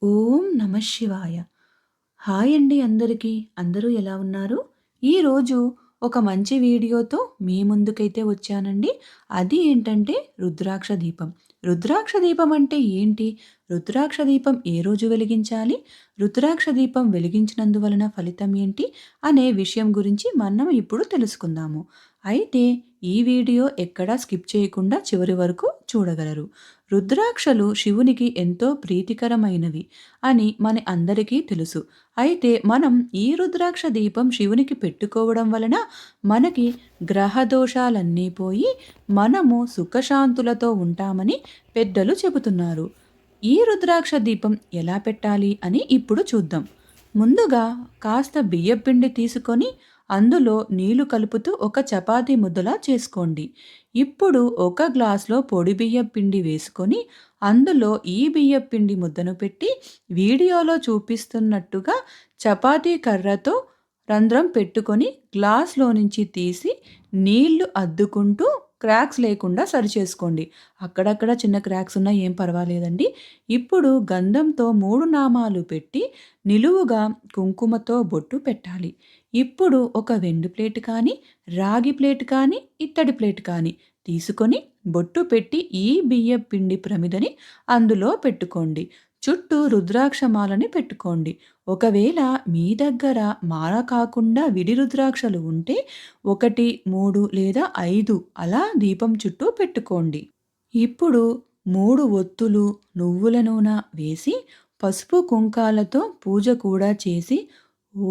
ఓం నమ శివాయ. హాయ్ అండి అందరికీ. అందరూ ఎలా ఉన్నారు? ఈరోజు ఒక మంచి వీడియోతో మీ ముందుకైతే వచ్చానండి. అది ఏంటంటే రుద్రాక్ష దీపం. రుద్రాక్ష దీపం అంటే ఏంటి? రుద్రాక్ష దీపం ఏ రోజు వెలిగించాలి? రుద్రాక్ష దీపం వెలిగించినందువలన ఫలితం ఏంటి? అనే విషయం గురించి మనం ఇప్పుడు తెలుసుకుందాము. అయితే ఈ వీడియో ఎక్కడా స్కిప్ చేయకుండా చివరి వరకు చూడగలరు. రుద్రాక్షలు శివునికి ఎంతో ప్రీతికరమైనవి అని మన అందరికీ తెలుసు. అయితే మనం ఈ రుద్రాక్ష దీపం శివునికి పెట్టుకోవడం వలన మనకి గ్రహ దోషాలన్నీ పోయి మనము సుఖశాంతులతో ఉంటామని పెద్దలు చెబుతున్నారు. ఈ రుద్రాక్ష దీపం ఎలా పెట్టాలి అని ఇప్పుడు చూద్దాం. ముందుగా కాస్త బియ్యపిండి తీసుకొని అందులో నీళ్లు కలుపుతూ ఒక చపాతీ ముద్దలా చేసుకోండి. ఇప్పుడు ఒక గ్లాస్లో పొడి బియ్యం పిండి వేసుకొని అందులో ఈ బియ్యం పిండి ముద్దను పెట్టి వీడియోలో చూపిస్తున్నట్టుగా చపాతీ కర్రతో రంధ్రం పెట్టుకొని గ్లాస్లో నుంచి తీసి నీళ్లు అద్దుకుంటూ క్రాక్స్ లేకుండా సరిచేసుకోండి. అక్కడక్కడ చిన్న క్రాక్స్ ఉన్నా ఏం పర్వాలేదండి. ఇప్పుడు గంధంతో 3 నామాలు పెట్టి నిలువుగా కుంకుమతో బొట్టు పెట్టాలి. ఇప్పుడు ఒక వెండి ప్లేట్ కానీ, రాగి ప్లేట్ కానీ, ఇత్తడి ప్లేట్ కానీ తీసుకొని బొట్టు పెట్టి ఈ బియ్యం పిండి ప్రమిదని అందులో పెట్టుకోండి. చుట్టూ రుద్రాక్షమాలని పెట్టుకోండి. ఒకవేళ మీ దగ్గర మాల కాకుండా విడి రుద్రాక్షలు ఉంటే 1, 3 లేదా 5 అలా దీపం చుట్టూ పెట్టుకోండి. ఇప్పుడు 3 ఒత్తులు నువ్వుల నూనె వేసి పసుపు కుంకాలతో పూజ కూడా చేసి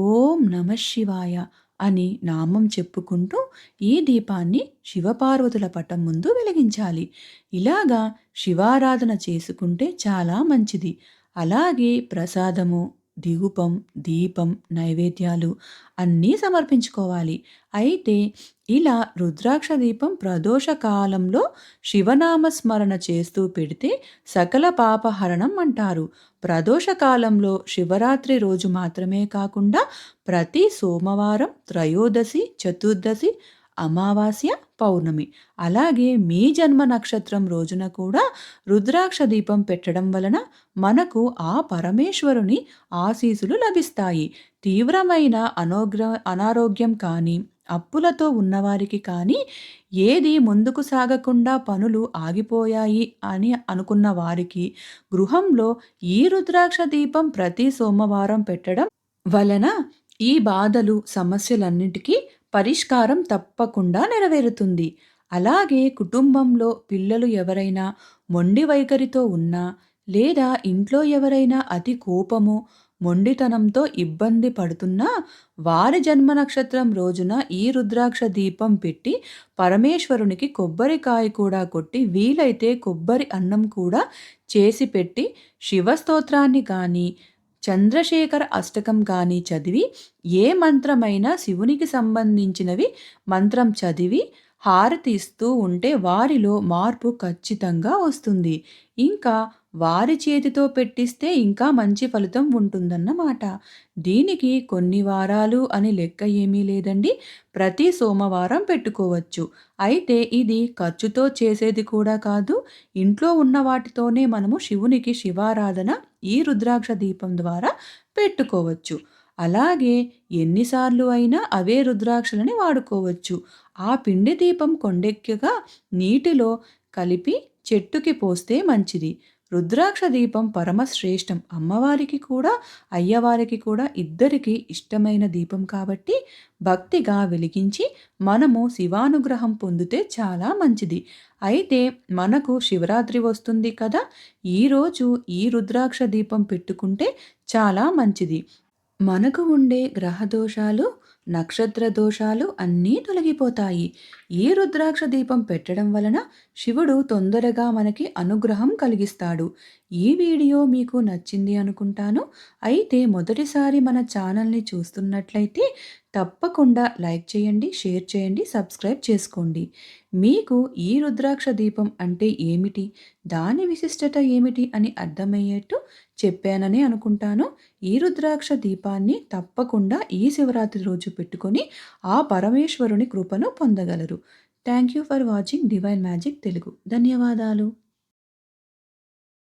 ఓం నమ శివాయ అని నామం చెప్పుకుంటూ ఈ దీపాన్ని శివపార్వతుల పటం ముందు వెలిగించాలి. ఇలాగా శివారాధన చేసుకుంటే చాలా మంచిది. అలాగే ప్రసాదము, ధూపం, దీపం, నైవేద్యాలు అన్నీ సమర్పించుకోవాలి. అయితే ఇలా రుద్రాక్ష దీపం ప్రదోష కాలంలో శివనామస్మరణ చేస్తూ పెడితే సకల పాపహరణం అంటారు. ప్రదోష కాలంలో శివరాత్రి రోజు మాత్రమే కాకుండా ప్రతి సోమవారం, త్రయోదశి, చతుర్దశి, అమావాస్య, పౌర్ణమి అలాగే మీ జన్మ నక్షత్రం రోజున కూడా రుద్రాక్ష దీపం పెట్టడం వలన మనకు ఆ పరమేశ్వరుని ఆశీస్సులు లభిస్తాయి. తీవ్రమైన అనారోగ్యం కానీ, అప్పులతో ఉన్నవారికి కానీ, ఏది ముందుకు సాగకుండా పనులు ఆగిపోయాయి అని అనుకున్న వారికి గృహంలో ఈ రుద్రాక్ష దీపం ప్రతి సోమవారం పెట్టడం వలన ఈ బాధలు, సమస్యలన్నిటికీ పరిష్కారం తప్పకుండా నెరవేరుతుంది. అలాగే కుటుంబంలో పిల్లలు ఎవరైనా మొండి వైఖరితో ఉన్నా, లేదా ఇంట్లో ఎవరైనా అతి కోపము, మొండితనంతో ఇబ్బంది పడుతున్నా, వారి జన్మ నక్షత్రం రోజున ఈ రుద్రాక్ష దీపం పెట్టి పరమేశ్వరునికి కొబ్బరికాయ కూడా కొట్టి వీలైతే కొబ్బరి అన్నం కూడా చేసి పెట్టి శివస్తోత్రాన్ని కానీ చంద్రశేఖర అష్టకం కానీ చదివి ఏ మంత్రమైనా శివునికి సంబంధించినవి మంత్రం చదివి హారతి ఇస్తూ ఉంటే వారిలో మార్పు ఖచ్చితంగా వస్తుంది. ఇంకా వారి చేతితో పెట్టిస్తే ఇంకా మంచి ఫలితం ఉంటుందన్నమాట. దీనికి కొన్ని వారాలు అని లెక్క ఏమీ లేదండి. ప్రతి సోమవారం పెట్టుకోవచ్చు. అయితే ఇది ఖర్చుతో చేసేది కూడా కాదు. ఇంట్లో ఉన్న వాటితోనే మనము శివునికి శివారాధన ఈ రుద్రాక్ష దీపం ద్వారా పెట్టుకోవచ్చు. అలాగే ఎన్నిసార్లు అయినా అవే రుద్రాక్షలని వాడుకోవచ్చు. ఆ పిండి దీపం కొండెక్కగా నీటిలో కలిపి చెట్టుకి పోస్తే మంచిది. రుద్రాక్ష దీపం పరమశ్రేష్టం. అమ్మవారికి కూడా, అయ్యవారికి కూడా ఇద్దరికీ ఇష్టమైన దీపం కాబట్టి భక్తిగా వెలిగించి మనము శివానుగ్రహం పొందితే చాలా మంచిది. అయితే మనకు శివరాత్రి వస్తుంది కదా, ఈరోజు ఈ రుద్రాక్ష దీపం పెట్టుకుంటే చాలా మంచిది. మనకు ఉండే గ్రహ దోషాలు, నక్షత్ర దోషాలు అన్నీ తొలగిపోతాయి. ఈ రుద్రాక్ష దీపం పెట్టడం వలన శివుడు తొందరగా మనకి అనుగ్రహం కలిగిస్తాడు. ఈ వీడియో మీకు నచ్చింది అనుకుంటాను. అయితే మొదటిసారి మన ఛానల్ని చూస్తున్నట్లయితే తప్పకుండా లైక్ చేయండి, షేర్ చేయండి, సబ్స్క్రైబ్ చేసుకోండి. మీకు ఈ రుద్రాక్ష దీపం అంటే ఏమిటి, దాని విశిష్టత ఏమిటి అని అర్థమయ్యేట్టు చెప్పానని అనుకుంటాను. ఈ రుద్రాక్ష దీపాన్ని తప్పకుండా ఈ శివరాత్రి రోజు పెట్టుకొని ఆ పరమేశ్వరుని కృపను పొందగలరు. Thank you for watching divine magic Telugu. ధన్యవాదాలు.